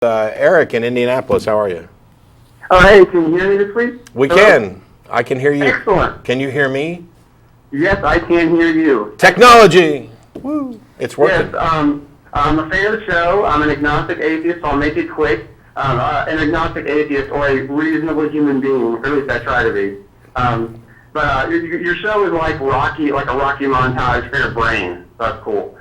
Eric in Indianapolis. How are you? Oh, hey, can you hear me this week? We Hello? can. I can hear you. Excellent. Can you hear me? Yes, I can hear you. Technology! Woo! It's working. Yes, I'm a fan of the show. I'm an agnostic atheist, so I'll make it quick. An agnostic atheist, or a reasonable human being, or at least I try to be. But your show is like a Rocky montage for your brain. That's cool.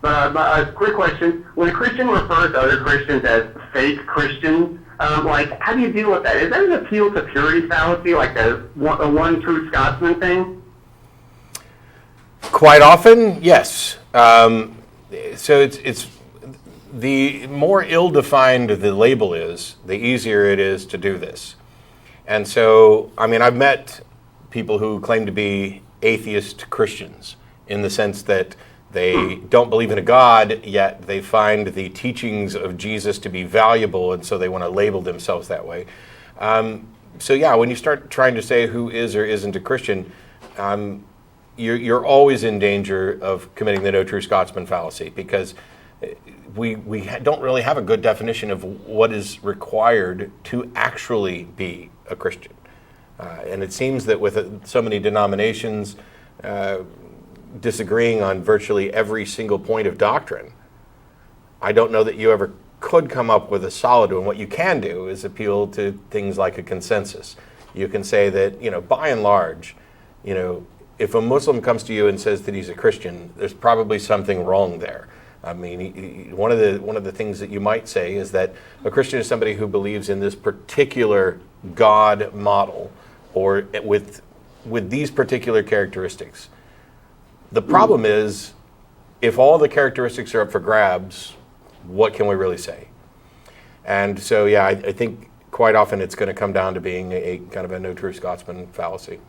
But a quick question: when a Christian refers to other Christians as fake Christians, how do you deal with that? Is that an appeal to purity fallacy, like a one true Scotsman thing? Quite often, yes. So it's the more ill-defined the label is, the easier it is to do this. And so, I mean, I've met people who claim to be atheist Christians in the sense that they don't believe in a God, yet they find the teachings of Jesus to be valuable, and so they want to label themselves that way. So yeah, when you start trying to say who is or isn't a Christian, you're always in danger of committing the no true Scotsman fallacy, because we don't really have a good definition of what is required to actually be a Christian. And it seems that with so many denominations disagreeing on virtually every single point of doctrine, I don't know that you ever could come up with a solid one. What you can do is appeal to things like a consensus. You can say that, by and large, if a Muslim comes to you and says that he's a Christian, there's probably something wrong there. I mean, one of the things that you might say is that a Christian is somebody who believes in this particular God model, or with these particular characteristics. The problem is, if all the characteristics are up for grabs, what can we really say? And so, yeah, I think quite often it's going to come down to being a kind of a no true Scotsman fallacy.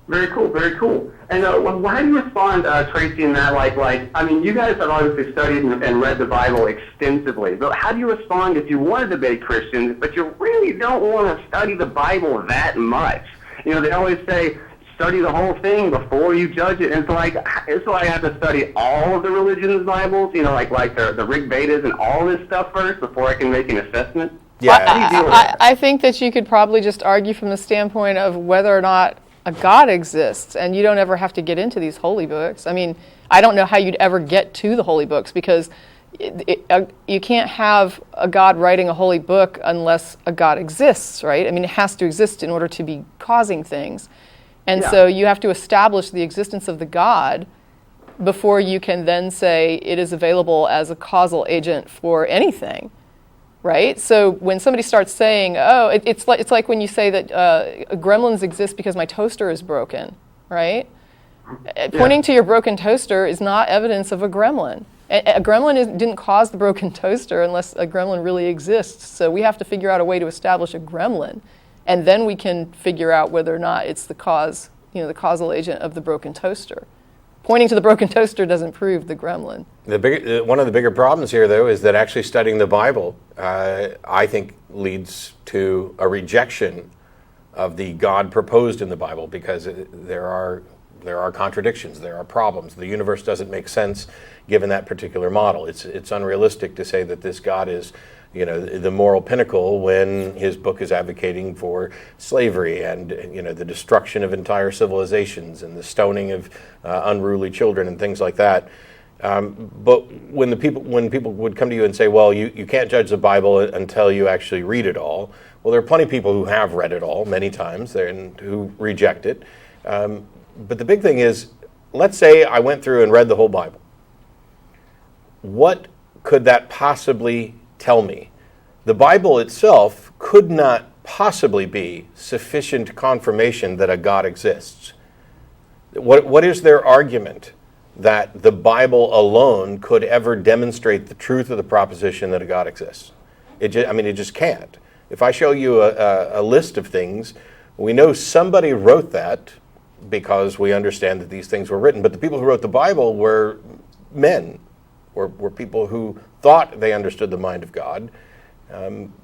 Very cool, very cool. And how do you respond, Tracie, in that, you guys have obviously studied and read the Bible extensively, but how do you respond if you want to debate Christians, but you really don't want to study the Bible that much? They always say, study the whole thing before you judge it. And so I have to study all of the religion's Bibles, the Rig Vedas and all this stuff first before I can make an assessment? Yeah. How do you deal with that? I think that you could probably just argue from the standpoint of whether or not a God exists, and you don't ever have to get into these holy books. I mean, I don't know how you'd ever get to the holy books, because you can't have a God writing a holy book unless a God exists, right? I mean, it has to exist in order to be causing things. And so you have to establish the existence of the God before you can then say it is available as a causal agent for anything, right? So when somebody starts saying, it's like when you say that gremlins exist because my toaster is broken, right? Yeah. Pointing to your broken toaster is not evidence of a gremlin. A gremlin didn't cause the broken toaster unless a gremlin really exists. So we have to figure out a way to establish a gremlin. And then we can figure out whether or not it's the cause, the causal agent of the broken toaster. Pointing to the broken toaster doesn't prove the gremlin. One of the bigger problems here, though, is that actually studying the Bible, I think, leads to a rejection of the God proposed in the Bible, because there are contradictions, there are problems. The universe doesn't make sense given that particular model. It's unrealistic to say that this God is the moral pinnacle when his book is advocating for slavery and the destruction of entire civilizations and the stoning of unruly children and things like that. But when people would come to you and say, well, you can't judge the Bible until you actually read it all. Well, there are plenty of people who have read it all many times and who reject it. But the big thing is, let's say I went through and read the whole Bible. What could that possibly tell me? The Bible itself could not possibly be sufficient confirmation that a God exists. What is their argument that the Bible alone could ever demonstrate the truth of the proposition that a God exists? It just can't. If I show you a list of things, we know somebody wrote that because we understand that these things were written. But the people who wrote the Bible were men, were people who thought they understood the mind of God.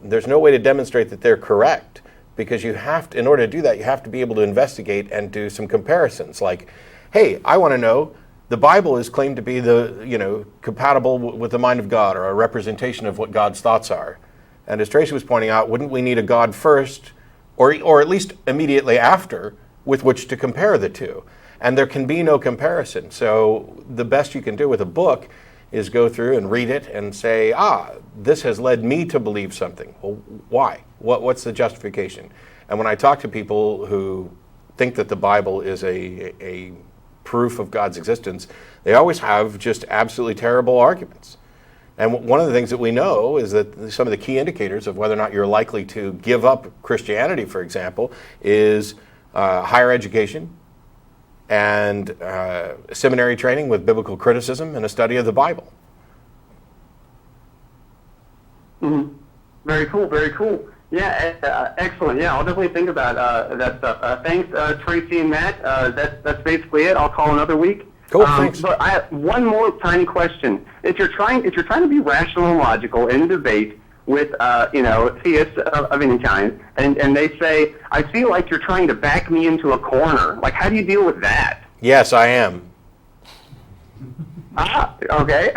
There's no way to demonstrate that they're correct, because in order to do that, you have to be able to investigate and do some comparisons. Like, hey, I want to know, the Bible is claimed to be compatible with the mind of God, or a representation of what God's thoughts are. And as Tracie was pointing out, wouldn't we need a God first, or at least immediately after, with which to compare the two? And there can be no comparison. So the best you can do with a book is go through and read it and say, this has led me to believe something. Well, why? What's the justification? And when I talk to people who think that the Bible is a proof of God's existence, they always have just absolutely terrible arguments. And one of the things that we know is that some of the key indicators of whether or not you're likely to give up Christianity, for example, is higher education and seminary training with biblical criticism and a study of the Bible. Mm-hmm. Very cool, very cool. Yeah, excellent. Yeah, I'll definitely think about that stuff. Thanks, Tracie and Matt. That's basically it. I'll call another week. Cool, thanks. But I have one more tiny question. If you're trying to be rational and logical in debate with theists of any kind, and they say, I feel like you're trying to back me into a corner. Like, how do you deal with that? Yes, I am. Okay.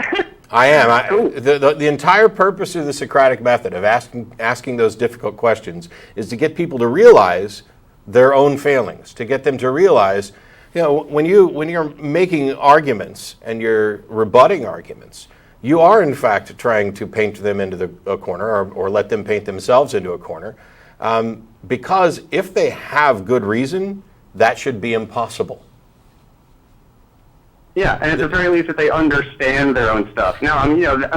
I am. Cool. The entire purpose of the Socratic method of asking those difficult questions is to get people to realize their own failings, to get them to realize, when you're making arguments and you're rebutting arguments, you are in fact trying to paint them into a corner, or let them paint themselves into a corner, because if they have good reason, that should be impossible. Yeah, and at the very least, that they understand their own stuff. Now,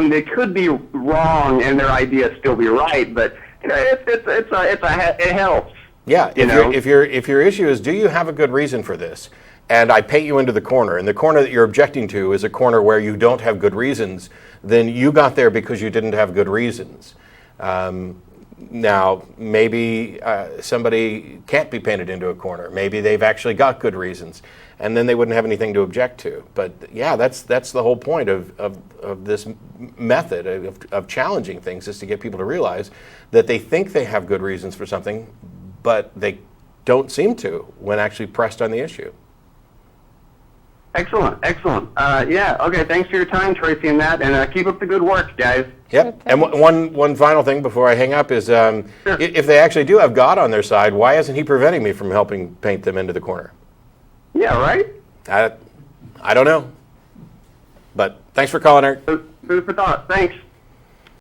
they could be wrong and their ideas still be right, but it helps. Yeah, if your issue is, do you have a good reason for this, and I paint you into the corner, and the corner that you're objecting to is a corner where you don't have good reasons, then you got there because you didn't have good reasons. Now, maybe somebody can't be painted into a corner. Maybe they've actually got good reasons, and then they wouldn't have anything to object to. But yeah, that's the whole point of this method of challenging things, is to get people to realize that they think they have good reasons for something, but they don't seem to when actually pressed on the issue. Excellent. Okay, thanks for your time, Tracie and Matt, and keep up the good work, guys. Yep. And one final thing before I hang up is, Sure. If they actually do have God on their side, why isn't he preventing me from helping paint them into the corner? Yeah, right? I don't know. But thanks for calling, Eric. Food for thought. Thanks.